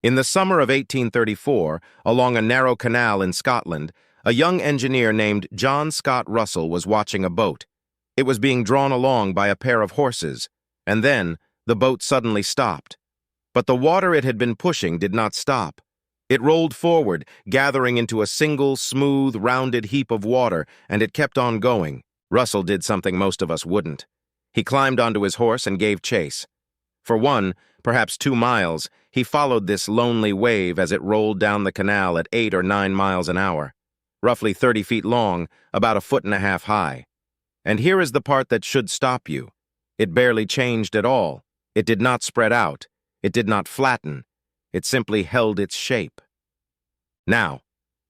In the summer of 1834, along a narrow canal in Scotland, a young engineer named John Scott Russell was watching a boat. It was being drawn along by a pair of horses, and then the boat suddenly stopped. But the water it had been pushing did not stop. It rolled forward, gathering into a single, smooth, rounded heap of water, and it kept on going. Russell did something most of us wouldn't. He climbed onto his horse and gave chase. For 1, perhaps 2 miles, he followed this lonely wave as it rolled down the canal at 8 or 9 miles an hour, roughly 30 feet long, about 1.5 feet high. And here is the part that should stop you. It barely changed at all. It did not spread out. It did not flatten. It simply held its shape. Now,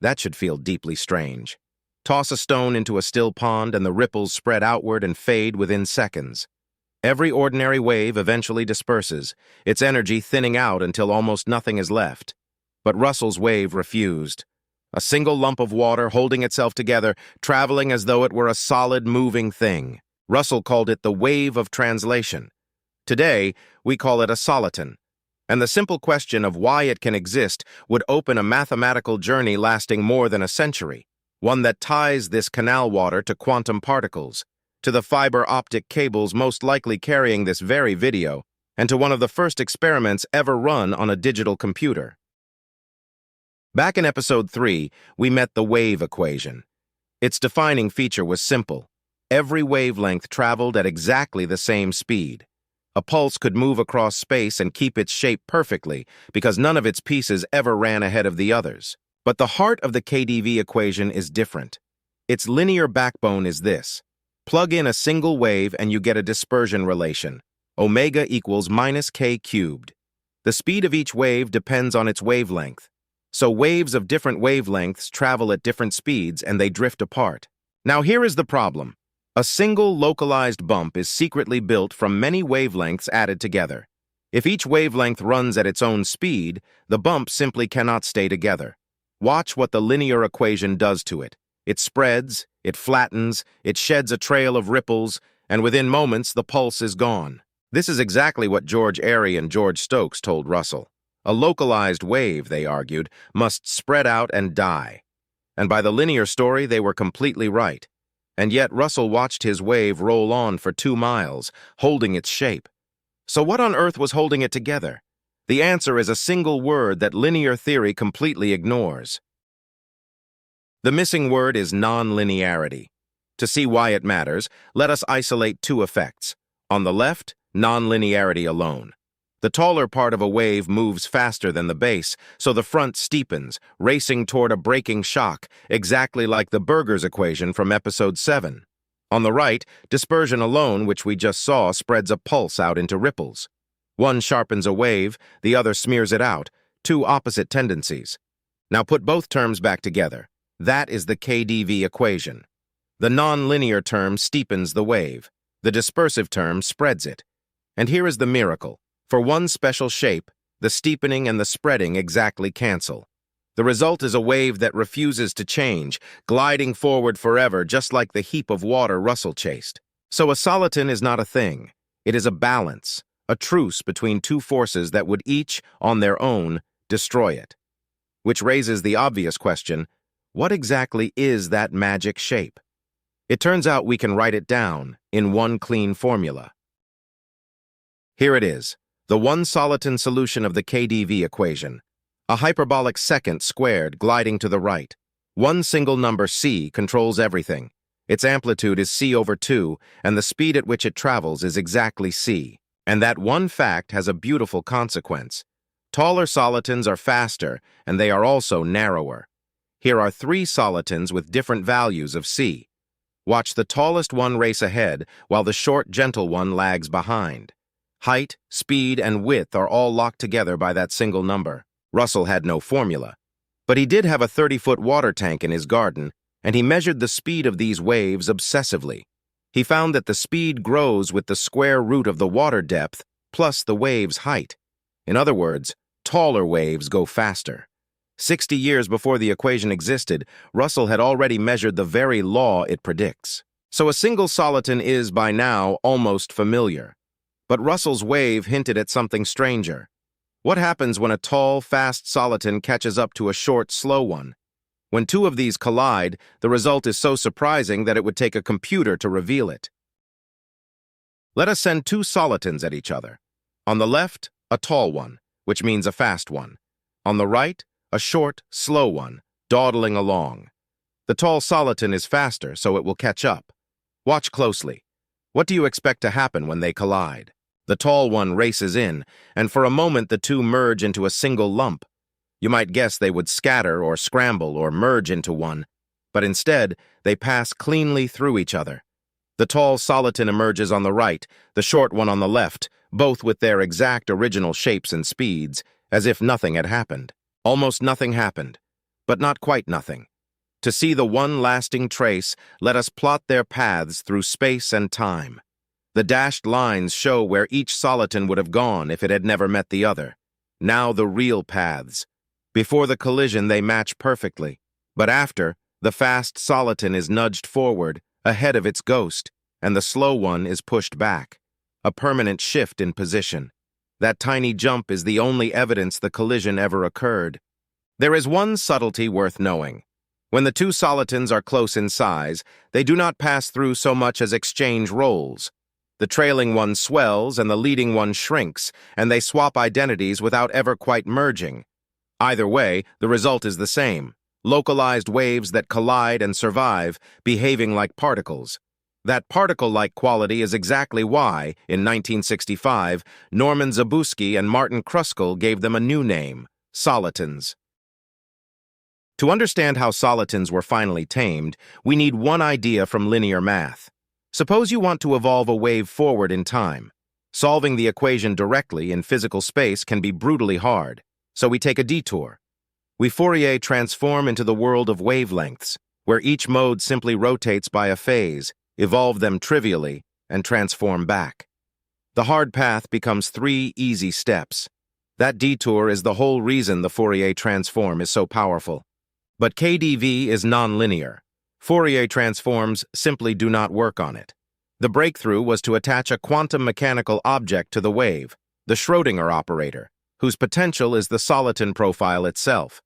that should feel deeply strange. Toss a stone into a still pond and the ripples spread outward and fade within seconds. Every ordinary wave eventually disperses, its energy thinning out until almost nothing is left. But Russell's wave refused. A single lump of water holding itself together, traveling as though it were a solid, moving thing. Russell called it the wave of translation. Today, we call it a soliton. And the simple question of why it can exist would open a mathematical journey lasting more than a century, one that ties this canal water to quantum particles, to the fiber optic cables most likely carrying this very video, and to one of the first experiments ever run on a digital computer. Back in episode 3, we met the wave equation. Its defining feature was simple. Every wavelength traveled at exactly the same speed. A pulse could move across space and keep its shape perfectly because none of its pieces ever ran ahead of the others. But the heart of the KdV equation is different. Its linear backbone is this. Plug in a single wave and you get a dispersion relation. Omega equals minus k cubed. The speed of each wave depends on its wavelength. So waves of different wavelengths travel at different speeds and they drift apart. Now here is the problem. A single localized bump is secretly built from many wavelengths added together. If each wavelength runs at its own speed, the bump simply cannot stay together. Watch what the linear equation does to it. It spreads, it flattens, it sheds a trail of ripples, and within moments the pulse is gone. This is exactly what George Airy and George Stokes told Russell. A localized wave, they argued, must spread out and die. And by the linear story, they were completely right. And yet Russell watched his wave roll on for 2 miles, holding its shape. So what on earth was holding it together? The answer is a single word that linear theory completely ignores. The missing word is nonlinearity. To see why it matters, let us isolate 2 effects. On the left, nonlinearity alone. The taller part of a wave moves faster than the base, so the front steepens, racing toward a breaking shock, exactly like the Burger's equation from episode 7. On the right, dispersion alone, which we just saw, spreads a pulse out into ripples. One sharpens a wave, the other smears it out, 2 opposite tendencies. Now put both terms back together. That is the KdV equation. The nonlinear term steepens the wave. The dispersive term spreads it. And here is the miracle. For one special shape, the steepening and the spreading exactly cancel. The result is a wave that refuses to change, gliding forward forever just like the heap of water Russell chased. So a soliton is not a thing. It is a balance, a truce between 2 forces that would each, on their own, destroy it. Which raises the obvious question, what exactly is that magic shape? It turns out we can write it down in one clean formula. Here it is. The one soliton solution of the KdV equation, a hyperbolic secant squared gliding to the right. One single number c controls everything. Its amplitude is c over 2, and the speed at which it travels is exactly c. And that one fact has a beautiful consequence. Taller solitons are faster, and they are also narrower. Here are 3 solitons with different values of c. Watch the tallest one race ahead, while the short, gentle one lags behind. Height, speed, and width are all locked together by that single number. Russell had no formula. But he did have a 30-foot water tank in his garden, and he measured the speed of these waves obsessively. He found that the speed grows with the square root of the water depth plus the wave's height. In other words, taller waves go faster. 60 years before the equation existed, Russell had already measured the very law it predicts. So a single soliton is, by now, almost familiar. But Russell's wave hinted at something stranger. What happens when a tall, fast soliton catches up to a short, slow one? When two of these collide, the result is so surprising that it would take a computer to reveal it. Let us send two solitons at each other. On the left, a tall one, which means a fast one. On the right, a short, slow one, dawdling along. The tall soliton is faster, so it will catch up. Watch closely. What do you expect to happen when they collide? The tall one races in, and for a moment the two merge into a single lump. You might guess they would scatter or scramble or merge into one, but instead they pass cleanly through each other. The tall soliton emerges on the right, the short one on the left, both with their exact original shapes and speeds, as if nothing had happened. Almost nothing happened, but not quite nothing. To see the one lasting trace, let us plot their paths through space and time. The dashed lines show where each soliton would have gone if it had never met the other. Now the real paths. Before the collision, they match perfectly. But after, the fast soliton is nudged forward, ahead of its ghost, and the slow one is pushed back. A permanent shift in position. That tiny jump is the only evidence the collision ever occurred. There is one subtlety worth knowing. When the two solitons are close in size, they do not pass through so much as exchange roles. The trailing one swells and the leading one shrinks, and they swap identities without ever quite merging. Either way, the result is the same. Localized waves that collide and survive, behaving like particles. That particle-like quality is exactly why, in 1965, Norman Zabusky and Martin Kruskal gave them a new name, solitons. To understand how solitons were finally tamed, we need one idea from linear math. Suppose you want to evolve a wave forward in time. Solving the equation directly in physical space can be brutally hard, so we take a detour. We Fourier transform into the world of wavelengths, where each mode simply rotates by a phase, evolve them trivially, and transform back. The hard path becomes 3 easy steps. That detour is the whole reason the Fourier transform is so powerful. But KdV is nonlinear. Fourier transforms simply do not work on it. The breakthrough was to attach a quantum mechanical object to the wave, the Schrödinger operator, whose potential is the soliton profile itself.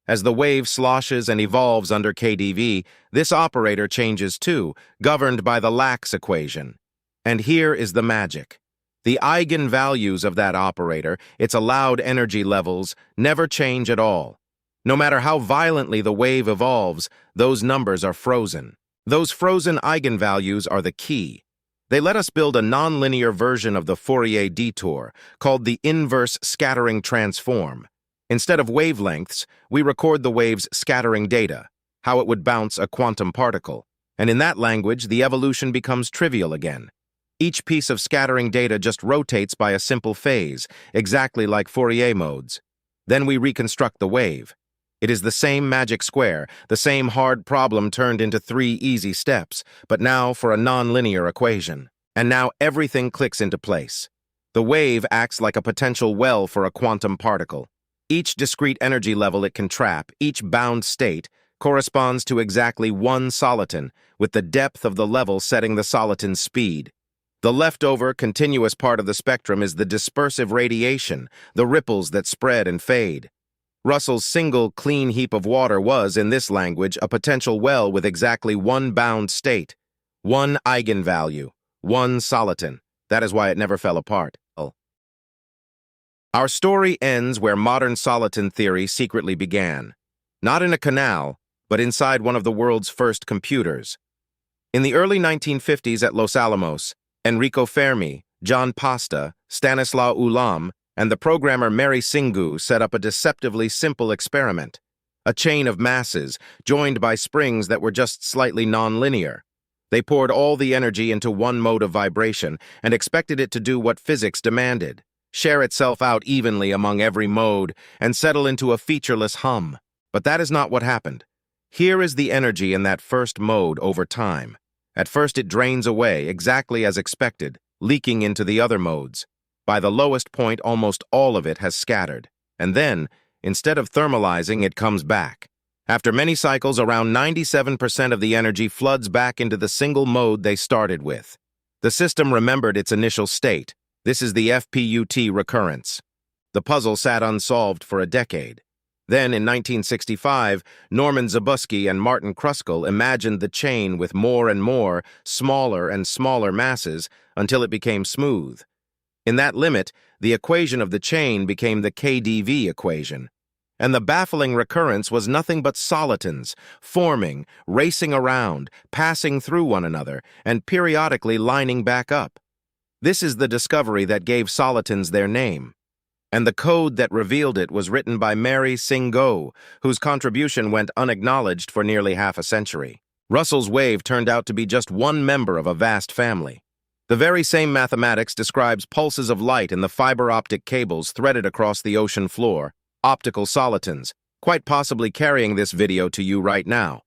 As the wave sloshes and evolves under KdV, this operator changes too, governed by the Lax equation. And here is the magic. The eigenvalues of that operator, its allowed energy levels, never change at all. No matter how violently the wave evolves, those numbers are frozen. Those frozen eigenvalues are the key. They let us build a nonlinear version of the Fourier detour, called the inverse scattering transform. Instead of wavelengths, we record the wave's scattering data, how it would bounce a quantum particle. And in that language, the evolution becomes trivial again. Each piece of scattering data just rotates by a simple phase, exactly like Fourier modes. Then we reconstruct the wave. It is the same magic square, the same hard problem turned into 3 easy steps, but now for a nonlinear equation. And now everything clicks into place. The wave acts like a potential well for a quantum particle. Each discrete energy level it can trap, each bound state, corresponds to exactly one soliton, with the depth of the level setting the soliton's speed. The leftover, continuous part of the spectrum is the dispersive radiation, the ripples that spread and fade. Russell's single, clean heap of water was, in this language, a potential well with exactly one bound state, one eigenvalue, one soliton. That is why it never fell apart. Our story ends where modern soliton theory secretly began. Not in a canal, but inside one of the world's first computers. In the early 1950s at Los Alamos, Enrico Fermi, John Pasta, Stanislaw Ulam, and the programmer Mary Tsingou set up a deceptively simple experiment. A chain of masses, joined by springs that were just slightly nonlinear. They poured all the energy into one mode of vibration and expected it to do what physics demanded, share itself out evenly among every mode, and settle into a featureless hum. But that is not what happened. Here is the energy in that first mode over time. At first it drains away, exactly as expected, leaking into the other modes. By the lowest point, almost all of it has scattered. And then, instead of thermalizing, it comes back. After many cycles, around 97% of the energy floods back into the single mode they started with. The system remembered its initial state. This is the FPUT recurrence. The puzzle sat unsolved for a decade. Then, in 1965, Norman Zabusky and Martin Kruskal imagined the chain with more and more, smaller and smaller masses until it became smooth. In that limit, the equation of the chain became the KdV equation. And the baffling recurrence was nothing but solitons, forming, racing around, passing through one another, and periodically lining back up. This is the discovery that gave solitons their name. And the code that revealed it was written by Mary Tsingou, whose contribution went unacknowledged for nearly half a century. Russell's wave turned out to be just one member of a vast family. The very same mathematics describes pulses of light in the fiber optic cables threaded across the ocean floor, optical solitons, quite possibly carrying this video to you right now.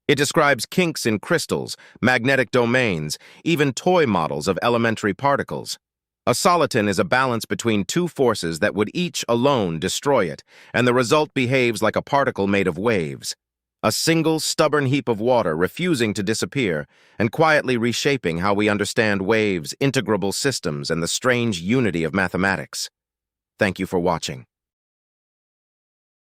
It describes kinks in crystals, magnetic domains, even toy models of elementary particles. A soliton is a balance between two forces that would each alone destroy it, and the result behaves like a particle made of waves. A single, stubborn heap of water refusing to disappear and quietly reshaping how we understand waves, integrable systems, and the strange unity of mathematics. Thank you for watching.